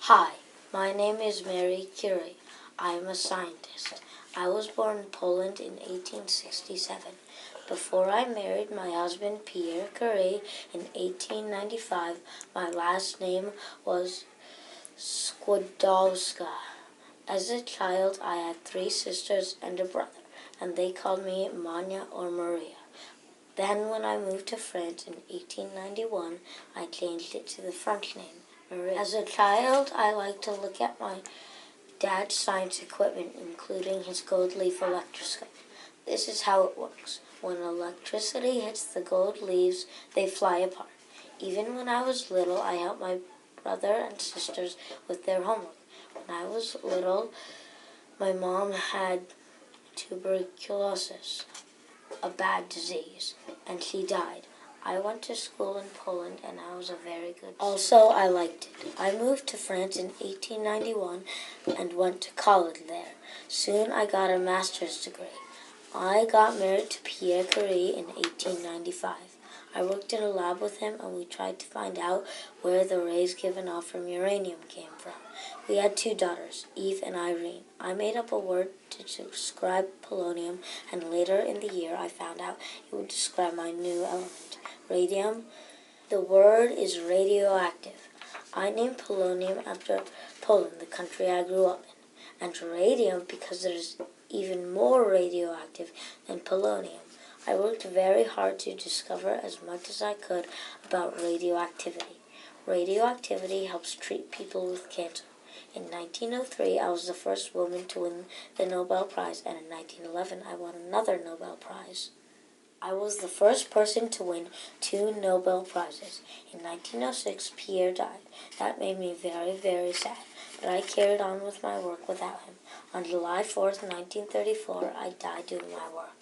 Hi, my name is Mary Curie. I am a scientist. I was born in Poland in 1867. Before I married my husband Pierre Curie in 1895, my last name was Skłodowska. As a child, I had 3 sisters and a brother, and they called me Manya or Maria. Then when I moved to France in 1891, I changed it to the French name, Maria. As a child, I liked to look at my dad's science equipment, including his gold leaf electroscope. This is how it works. When electricity hits the gold leaves, they fly apart. Even when I was little, I helped my brother and sisters with their homework. When I was little, my mom had tuberculosis, a bad disease, and she died. I went to school in Poland, and I was a very good student. Also, I liked it. I moved to France in 1891 and went to college there. Soon I got a master's degree. I got married to Pierre Curie in 1895. I worked in a lab with him, and we tried to find out where the rays given off from uranium came from. We had 2 daughters, Eve and Irene. I made up a word to describe polonium, and later in the year I found out it would describe my new element, radium. The word is radioactive. I named polonium after Poland, the country I grew up in, and radium because it is even more radioactive than polonium. I worked very hard to discover as much as I could about radioactivity. Radioactivity helps treat people with cancer. In 1903, I was the first woman to win the Nobel Prize, and in 1911, I won another Nobel Prize. I was the first person to win 2 Nobel Prizes. In 1906, Pierre died. That made me very, very sad, but I carried on with my work without him. On July 4th, 1934, I died doing my work.